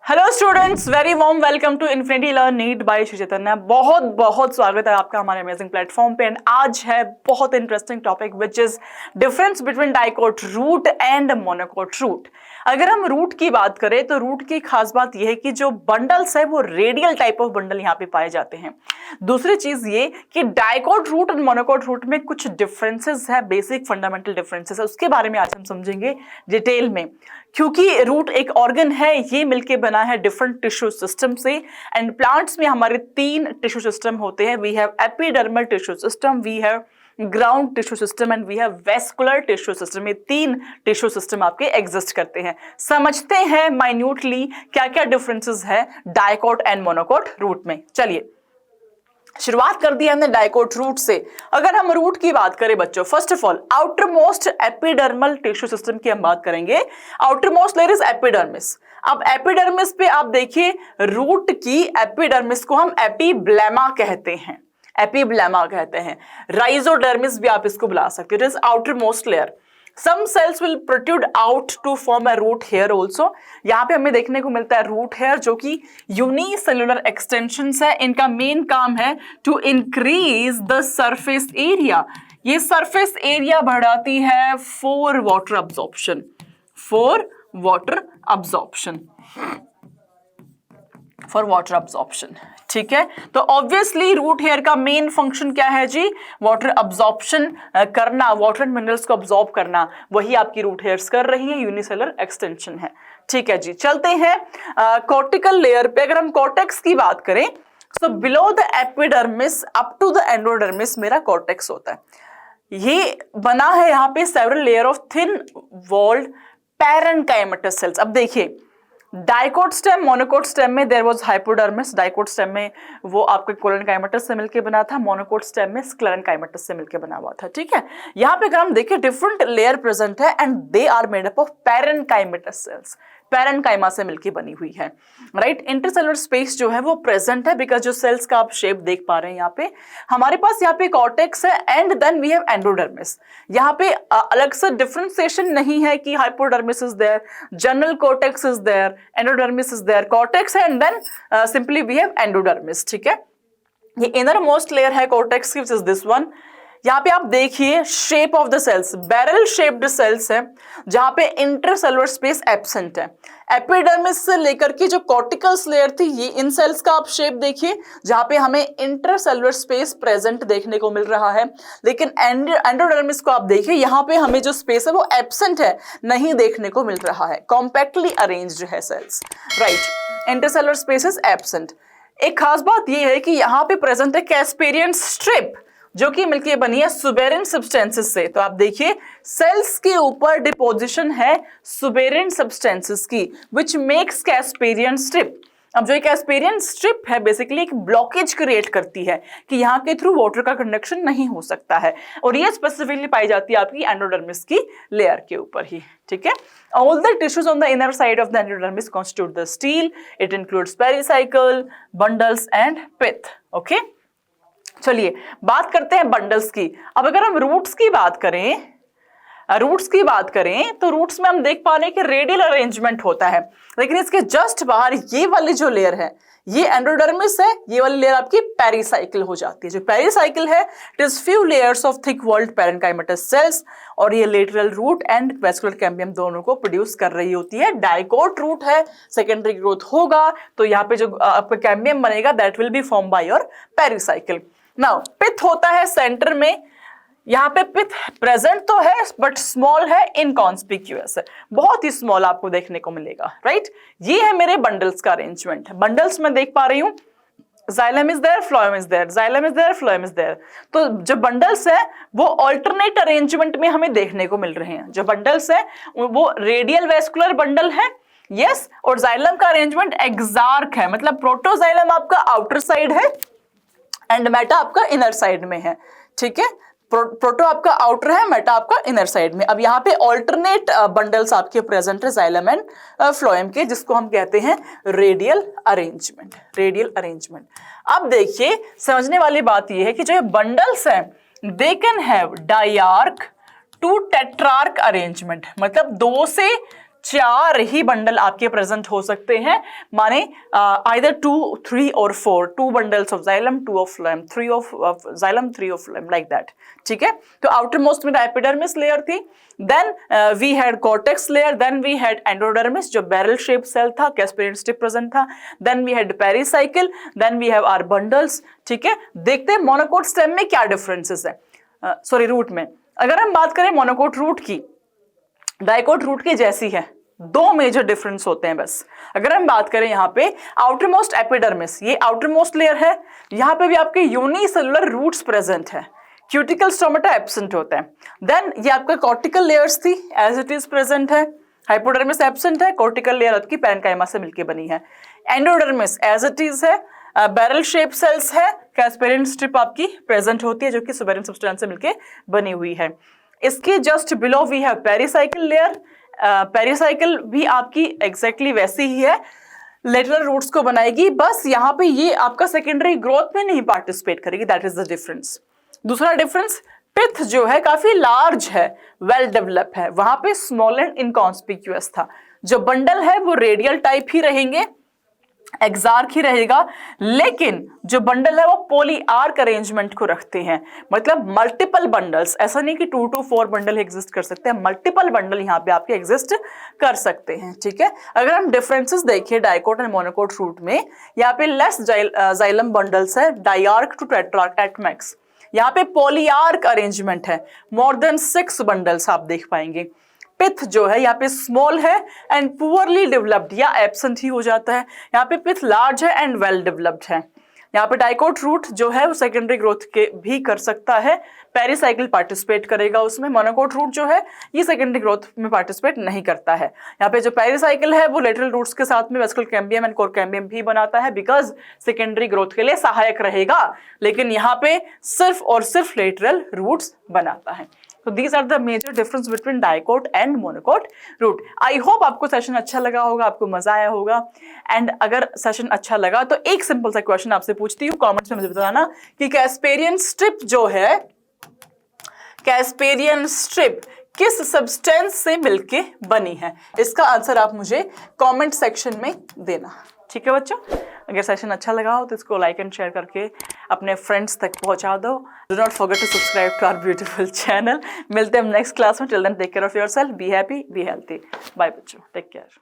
Hello students, very warm welcome to Infinity Learn NEET by Shri Chaitanya. बहुत बहुत स्वागत है आपका हमारे अमेजिंग प्लेटफॉर्म पे। एंड आज है बहुत interesting topic which is difference between dicot root and monocot root. अगर हम रूट की बात करें तो रूट की खास बात यह है कि जो बंडल्स है वो रेडियल टाइप ऑफ बंडल यहाँ पे पाए जाते हैं। दूसरी चीज ये कि डाइकोट रूट और मोनोकोट रूट में कुछ डिफरेंसेस है, बेसिक फंडामेंटल डिफरेंसेस है, उसके बारे में आज हम समझेंगे डिटेल में। क्योंकि रूट एक ऑर्गन है, ये मिलके बना है डिफरेंट टिश्यू सिस्टम से। एंड प्लांट्स में हमारे 3 टिश्यू सिस्टम होते हैं। We have epidermal tissue system, we have ground tissue system and we have vascular tissue system. ये 3 टिश्यू सिस्टम आपके एग्जिस्ट करते हैं। समझते हैं माइन्यूटली क्या क्या डिफरेंसेस है डाइकोट एंड मोनोकोट रूट में। चलिए शुरुआत कर दी हमने डाइकोट रूट से। अगर हम रूट की बात करें बच्चों, first of all outer most epidermal tissue system की हम बात करेंगे। Outer most layer is epidermis. अब एपिडर्मिस पे आप देखिए, रूट की एपिडर्मिस को हम एपिब्लेमा कहते हैं, एपिब्लेमा कहते हैं। राइजोडर्मिस भी आप इसको बुला सकते हो। It is outer most layer. Some cells will protrude out to form a root hair also। यहाँ पे हमें देखने को मिलता है रूट हेयर जो कि यूनिसेलुलर एक्सटेंशंस है। इनका मेन काम है to increase the surface area. ये सरफेस एरिया बढ़ाती है for water absorption, for water absorption, for water absorption. ठीक है, तो ऑब्वियसली रूट हेयर का मेन फंक्शन क्या है जी? वाटर अब्जॉर्प्शन करना, वाटर एंड मिनरल्स को अब्जॉर्ब करना, वही आपकी रूट हेयर्स कर रही है, यूनिसेलुलर एक्सटेंशन है। ठीक है जी, चलते हैं कॉर्टिकल लेयर पे। अगर हम कॉर्टेक्स की बात करें तो below the epidermis up to the endodermis मेरा कॉर्टेक्स होता है। ये बना है यहाँ पे several layer of thin walled parenchymatous cells. अब देखिए, डाइकोट स्टेम मोनोकोट स्टेम में there was hypodermis. Dicot stem में वो आपके कोलेनकाइमेटस से मिलकर बना था, मोनोकोट स्टेम में स्क्लेरेनकाइमेटस से मिलकर बना हुआ था। ठीक है, यहाँ पे अगर हम देखें डिफरेंट लेयर प्रेजेंट है and they are made up of parenchymatous cells. Parenchyma से मिलकर बनी हुई है, राइट। इंटरसेलुलर स्पेस जो है वो प्रेजेंट है बिकॉज जो सेल्स का आप शेप देख पा रहे हैं यहाँ पे, हमारे पास यहाँ पे कॉर्टेक्स है and then we have endodermis. यहाँ पे अलग से डिफरेंशिएशन नहीं है कि hypodermis is there, general cortex is there, endodermis is there, cortex है and then simply we have endodermis. ठीक है, ये इनर मोस्ट लेयर है कॉर्टेक्स की, विच इज दिस वन। यहाँ पे आप देखिए shape of the cells, barrel shaped cells है जहां पे इंटरसेलुलर स्पेस एब्सेंट है। एपिडर्मिस से लेकर के जो कॉर्टिकल्स लेयर थी, ये इन सेल्स का आप शेप देखिए जहां पे हमें इंटरसेलुलर स्पेस प्रेजेंट देखने को मिल रहा है। लेकिन एंडोडर्मिस को आप देखिए, यहाँ पे हमें जो स्पेस है वो एब्सेंट है, नहीं देखने को मिल रहा है। कॉम्पैक्टली अरेंज्ड है cells, right. Intercellular space is absent. एक खास बात यह है कि यहाँ पे प्रेजेंट है कैस्पेरियन स्ट्रिप जो कि मिलके बनी है सुबेरेंट सब्सटेंसेस से। तो आप देखिए सेल्स के ऊपर डिपोजिशन है सुबेरेंट सब्सटेंसेस की, विच मेक्स कैस्पेरियन स्ट्रिप। अब जो एक कैस्पेरियन स्ट्रिप है बेसिकली एक ब्लॉकेज क्रिएट करती है कि यहाँ के थ्रू वाटर का कंडक्शन नहीं हो सकता है, और ये स्पेसिफिकली पाई जाती है आपकी एंडोडर्मिस की लेयर के ऊपर ही। ठीक है, all the tissues on the inner side of the endodermis constitute the stele. It includes pericycle, bundles and pith. Okay, चलिए बात करते हैं बंडल्स की। अब अगर हम रूट्स की बात करें तो रूट्स में हम देख पा रहे हैं कि रेडियल अरेंजमेंट होता है, लेकिन इसके जस्ट बाहर ये वाली जो लेयर है ये एंडोडर्मिस है, ये वाली लेयर आपकी पेरिसाइकिल हो जाती है। जो पेरिसाइकिल है it is few layers of thick walled parenchymatous cells, और ये lateral root and vascular cambium दोनों को प्रोड्यूस कर रही होती है। डाइकोट रूट है, सेकेंडरी ग्रोथ होगा तो यहाँ पे जो आपका कैम्बियम बनेगा that will be form by your pericycle. Now pith होता है सेंटर में। यहाँ पे पिथ प्रेजेंट तो है बट स्मॉल है, इनकॉन्स्पिक्यूअस है, बहुत ही स्मॉल आपको देखने को मिलेगा, राइट। ये है मेरे बंडल्स का अरेंजमेंट। बंडल्स में देख पा रही हूँ xylem is there, phloem is there, xylem is there, phloem is there. तो जो बंडल्स है वो ऑल्टरनेट अरेंजमेंट में हमें देखने को मिल रहे हैं। जो बंडल्स है वो रेडियल वेस्कुलर बंडल है, यस, और जाइलम का अरेंजमेंट एक्सार्क है, मतलब प्रोटोजाइलम आपका आउटर साइड है एंड मेटा आपका इनर साइड में है। ठीक है, प्रोटो आपका आउटर है, मेटा आपका इनर साइड में। अब यहाँ पे ऑल्टरनेट बंडल्स आपके प्रेजेंट है जाइलम एंड फ्लोएम के, जिसको हम कहते हैं रेडियल अरेंजमेंट, रेडियल अरेंजमेंट। अब देखिए समझने वाली बात यह है कि जो बंडल्स हैं they can have diarch to tetrarch arrangement, मतलब 2 से 4 ही बंडल आपके प्रेजेंट हो सकते हैं, माने आइदर 2, 3 और 4, 2 bundles of xylem, 2 of phloem, 3 of xylem, 3 of phloem, like that. ठीक है, तो आउटर मोस्ट में एपिडर्मिस लेयर थी, then we had cortex layer, then we had endodermis जो बैरल शेप सेल था, कैस्पेरियन स्टिप प्रेजेंट था, then we had pericycle, then we have our bundles. ठीक है, देखते हैं मोनोकोट स्टेम में क्या डिफरेंसेस है, सॉरी रूट में। अगर हम बात करें मोनोकोट रूट की, डाइकोट रूट की जैसी है, 2 मेजर डिफरेंस होते हैं बस। अगर हम बात करें यहाँ पे आउटर मोस्ट एपिडर्मिस, ये आउटर मोस्ट लेयर है, यहाँ पे भी आपके यूनिसेलुलर रूट्स प्रेजेंट है, क्यूटिकल स्टोमेटा एब्सेंट होता है। देन ये आपका कॉर्टिकल लेयर्स थी, एज इट इज प्रेजेंट है, हाइपोडर्मिस एब्सेंट है, कॉर्टिकल लेयर आपकी पैरेन्काइमा से मिलकर बनी है। एंडोडर्मिस एज इट इज है, बैरल शेप सेल्स है, कैस्पेरियन स्ट्रिप आपकी प्रेजेंट होती है जो कि सुबेरियन सब्सटेंस से मिलकर बनी हुई है। इसके just below we have pericycle layer, pericycle भी आपकी एग्जैक्टली वैसी ही है, लेटरल रूट्स को बनाएगी, बस यहाँ पे ये आपका सेकेंडरी ग्रोथ में नहीं पार्टिसिपेट करेगी, दैट इज द डिफरेंस। दूसरा डिफरेंस, पिथ जो है काफी लार्ज है, वेल डेवलप है, वहां पे स्मॉल एंड इनकॉन्स्पिक्यूअस था। जो बंडल है वो रेडियल टाइप ही रहेंगे, एक्सार्क ही रहेगा, लेकिन जो बंडल है वो पॉली आर्क अरेंजमेंट को रखते हैं, मतलब मल्टीपल बंडल्स, ऐसा नहीं कि 2 to 4 बंडल एग्जिस्ट कर सकते हैं, मल्टीपल बंडल यहाँ पे आपके एग्जिस्ट कर सकते हैं। ठीक है, अगर हम डिफरेंसेस देखिए डाइकोट एंड मोनोकोट रूट में, यहाँ पे लेस जाइलम बंडल्स है, डाइआर्क टू टेट्रार्क एट मैक्स। यहाँ पे पॉलीआर्क अरेंजमेंट है, मोर देन 6 बंडल्स आप देख पाएंगे। पिथ जो है यहाँ पे स्मॉल है एंड पुअरली डेवलप्ड या एब्सेंट ही हो जाता है, यहाँ पे पिथ लार्ज है एंड वेल डेवलप्ड है। यहाँ पे डाइकोट रूट जो है वो सेकेंडरी ग्रोथ के भी कर सकता है, पेरिसाइकिल पार्टिसिपेट करेगा उसमें। मोनोकोट रूट जो है ये सेकेंडरी ग्रोथ में पार्टिसिपेट नहीं करता है। यहाँ पे जो पेरिसाइकिल है वो लेटरल रूट्स के साथ में vesicle cambium and core cambium भी बनाता है, बिकॉज सेकेंडरी ग्रोथ के लिए सहायक रहेगा, लेकिन यहाँ पे सिर्फ और सिर्फ लेटरल रूट्स बनाता है। तो these are the major difference between dicot and monocot root. I hope आपको सेशन अच्छा लगा होगा, आपको मजा आया होगा। एंड अगर सेशन अच्छा लगा तो एक सिंपल सा क्वेश्चन आपसे पूछती हूँ, कमेंट्स में मुझे बताना कि कैस्पेरियन स्ट्रिप जो है, कैस्पेरियन स्ट्रिप किस सब्सटेंस से मिलके बनी है। इसका आंसर आप मुझे कमेंट सेक्शन में देना। ठीक है बच्चों, अगर सेशन अच्छा लगा हो तो इसको लाइक एंड शेयर करके अपने फ्रेंड्स तक पहुंचा दो। Do not forget to subscribe to our beautiful channel. मिलते हैं हम नेक्स्ट क्लास में। Till then take care of yourself, be happy, be healthy. Bye बच्चों, टेक केयर।